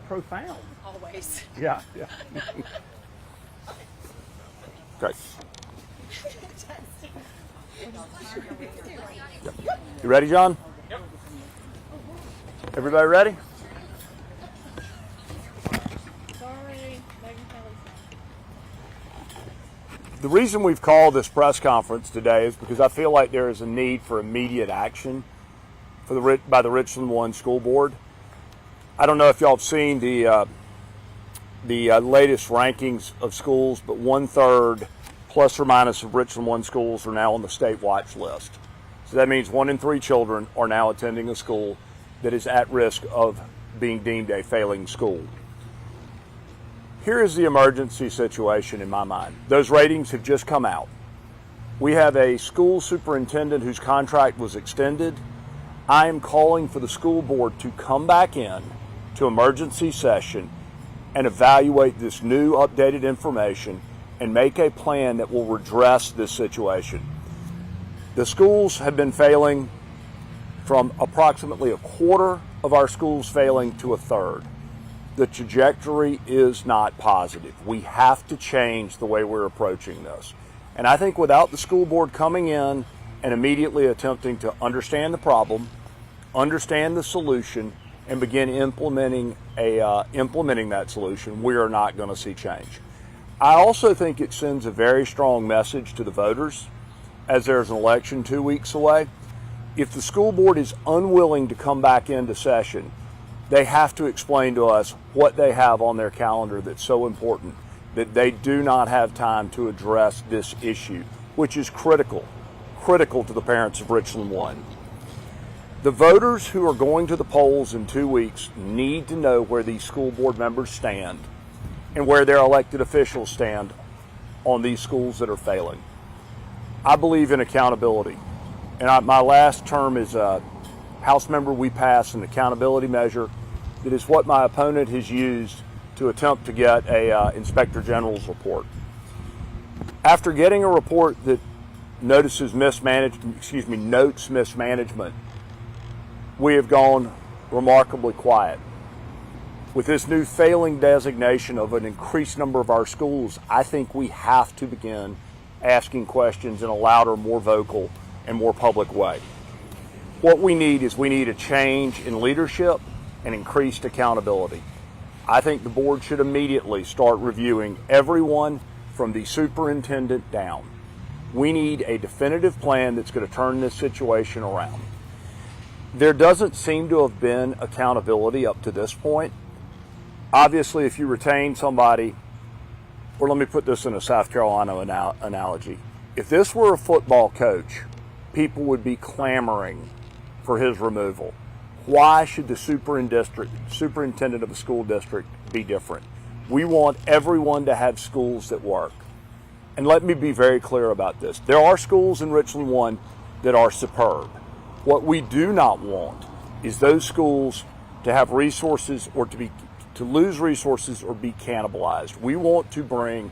profound. Always. Yeah. Okay. You ready, John? Yep. Everybody ready? The reason we've called this press conference today is because I feel like there is a need for immediate action by the Richland 1 School Board. I don't know if y'all have seen the latest rankings of schools, but 1/3 plus or minus of Richland 1 schools are now on the state WACH list. So that means 1 in 3 children are now attending a school that is at risk of being deemed a failing school. Here is the emergency situation in my mind. Those ratings have just come out. We have a school superintendent whose contract was extended. I am calling for the school board to come back in to emergency session and evaluate this new updated information and make a plan that will redress this situation. The schools have been failing from approximately 1/4 of our schools failing to 1/3. The trajectory is not positive. We have to change the way we're approaching this. And I think without the school board coming in and immediately attempting to understand the problem, understand the solution, and begin implementing that solution, we are not going to see change. I also think it sends a very strong message to the voters as there's an election 2 weeks away. If the school board is unwilling to come back into session, they have to explain to us what they have on their calendar that's so important that they do not have time to address this issue, which is critical to the parents of Richland 1. The voters who are going to the polls in 2 weeks need to know where these school board members stand and where their elected officials stand on these schools that are failing. I believe in accountability. And my last term as a House member, we passed an accountability measure that is what my opponent has used to attempt to get a Inspector General's report. After getting a report that notes mismanagement, we have gone remarkably quiet. With this new failing designation of an increased number of our schools, I think we have to begin asking questions in a louder, more vocal, and more public way. What we need is a change in leadership and increased accountability. I think the board should immediately start reviewing everyone from the superintendent down. We need a definitive plan that's going to turn this situation around. There doesn't seem to have been accountability up to this point. Obviously, if you retain somebody, or let me put this in a South Carolina analogy. If this were a football coach, people would be clamoring for his removal. Why should the superintendent of a school district be different? We want everyone to have schools that work. And let me be very clear about this. There are schools in Richland 1 that are superb. What we do not want is those schools to have resources or to lose resources or be cannibalized. We want to bring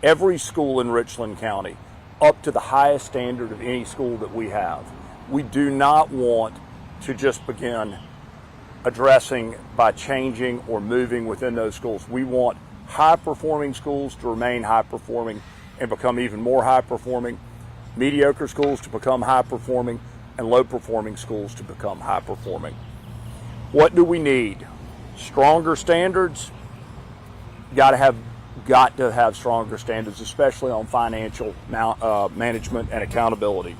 every school in Richland County up to the highest standard of any school that we have. We do not want to just begin addressing by changing or moving within those schools. We want high-performing schools to remain high-performing and become even more high-performing, mediocre schools to become high-performing, and low-performing schools to become high-performing. What do we need? Stronger standards. Got to have stronger standards, especially on financial management and accountability.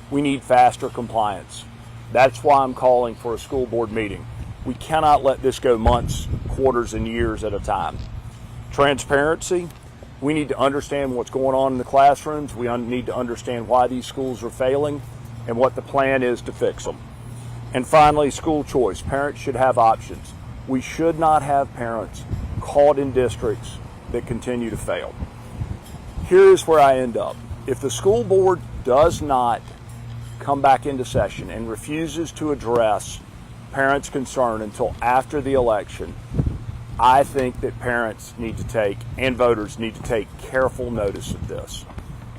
We need faster compliance. That's why I'm calling for a school board meeting. We cannot let this go months, quarters, and years at a time. Transparency. We need to understand what's going on in the classrooms. We need to understand why these schools are failing and what the plan is to fix them. And finally, school choice. Parents should have options. We should not have parents caught in districts that continue to fail. Here is where I end up. If the school board does not come back into session and refuses to address parents' concern until after the election, I think that parents need to take, and voters need to take, careful notice of this.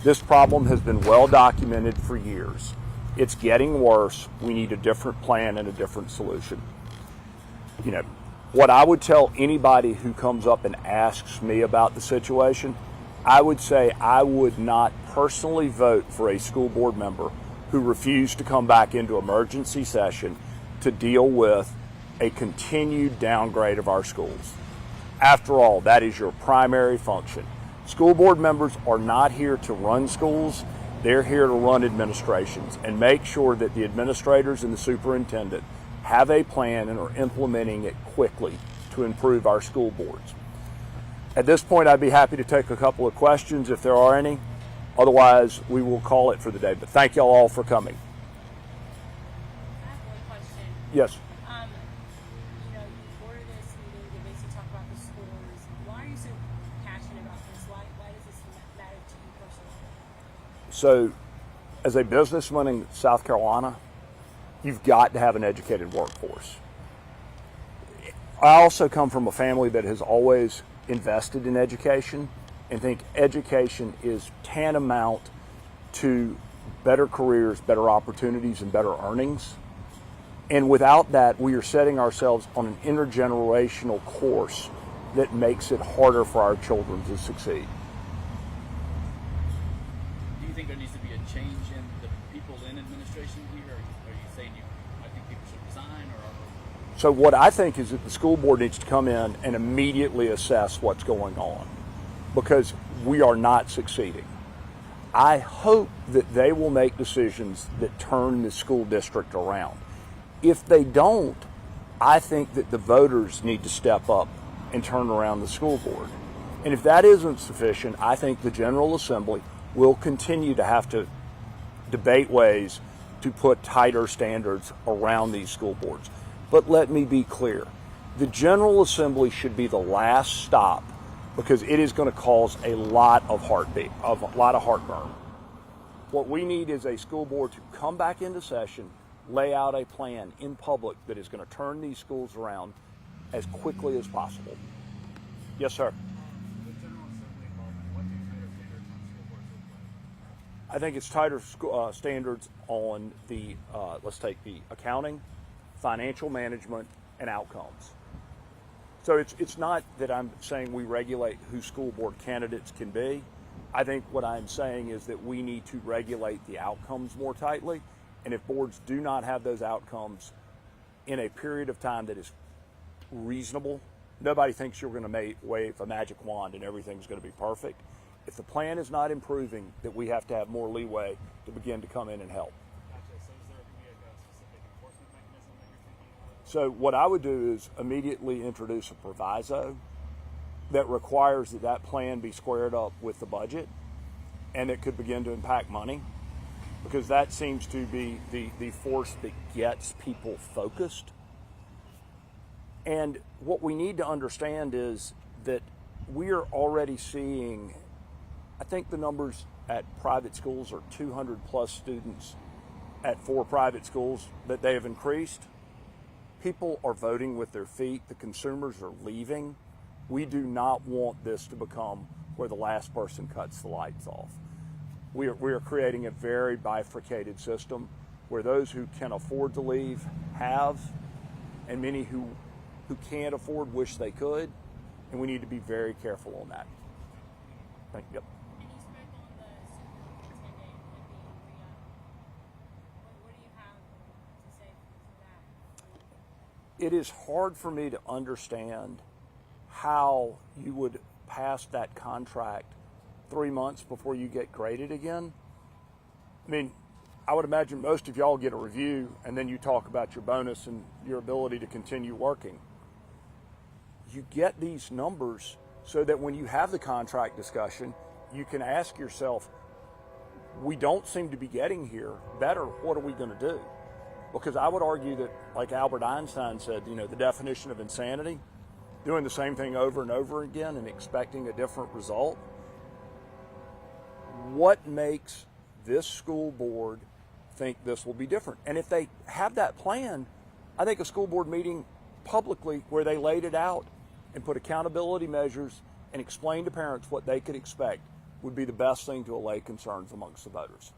This problem has been well documented for years. It's getting worse. We need a different plan and a different solution. What I would tell anybody who comes up and asks me about the situation, I would say I would not personally vote for a school board member who refused to come back into emergency session to deal with a continued downgrade of our schools. After all, that is your primary function. School board members are not here to run schools. They're here to run administrations and make sure that the administrators and the superintendent have a plan and are implementing it quickly to improve our school boards. At this point, I'd be happy to take a couple of questions if there are any. Otherwise, we will call it for the day. But thank y'all all for coming. I have one question. Yes. You ordered this meeting to basically talk about the schools. Why are you so passionate about this? Why does this matter to you personally? So, as a businessman in South Carolina, you've got to have an educated workforce. I also come from a family that has always invested in education and think education is tantamount to better careers, better opportunities, and better earnings. And without that, we are setting ourselves on an intergenerational course that makes it harder for our children to succeed. Do you think there needs to be a change in the people in administration here? Or are you saying I think people should resign? So what I think is that the school board needs to come in and immediately assess what's going on, because we are not succeeding. I hope that they will make decisions that turn the school district around. If they don't, I think that the voters need to step up and turn around the school board. And if that isn't sufficient, I think the General Assembly will continue to have to debate ways to put tighter standards around these school boards. But let me be clear, the General Assembly should be the last stop, because it is going to cause a lot of heartburn. What we need is a school board to come back into session, lay out a plan in public that is going to turn these schools around as quickly as possible. Yes, sir. With General Assembly involvement, what do tighter standards on school boards look like? I think it's tighter standards on the, let's take the accounting, financial management, and outcomes. So it's not that I'm saying we regulate who school board candidates can be. I think what I'm saying is that we need to regulate the outcomes more tightly. And if boards do not have those outcomes in a period of time that is reasonable, nobody thinks you're going to wave a magic wand and everything's going to be perfect. If the plan is not improving, that we have to have more leeway to begin to come in and help. Gotcha. So is there going to be a specific enforcement mechanism that you're thinking of? So what I would do is immediately introduce a proviso that requires that plan be squared up with the budget, and it could begin to impact money, because that seems to be the force that gets people focused. And what we need to understand is that we are already seeing, I think the numbers at private schools are 200 plus students at 4 private schools that they have increased. People are voting with their feet. The consumers are leaving. We do not want this to become where the last person cuts the lights off. We are creating a very bifurcated system where those who can afford to leave have, and many who can't afford wish they could, and we need to be very careful on that. Thank you. And you spoke on the superintendent and being re-up. What do you have to say to that? It is hard for me to understand how you would pass that contract 3 months before you get graded again. I mean, I would imagine most of y'all get a review and then you talk about your bonus and your ability to continue working. You get these numbers so that when you have the contract discussion, you can ask yourself, we don't seem to be getting here better. What are we going to do? Because I would argue that, like Albert Einstein said, the definition of insanity, doing the same thing over and over again and expecting a different result. What makes this school board think this will be different? And if they have that plan, I think a school board meeting publicly where they laid it out and put accountability measures and explained to parents what they could expect would be the best thing to allay concerns amongst the voters.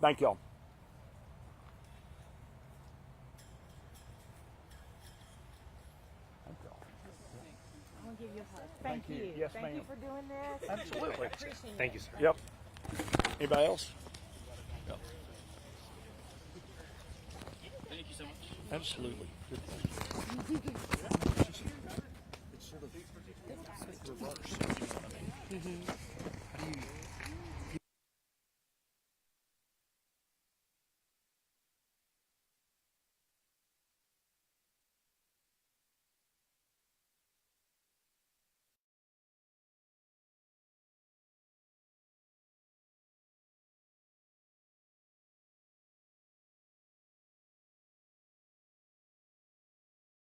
Thank y'all. and give you a hug. Thank you. Yes, Thank you ma'am. for doing this. Absolutely. Appreciate it. Thank you, sir. Yep. Anybody else? Yep. Thank you so much. Absolutely. Good It's sort of reverse. You know what I mean?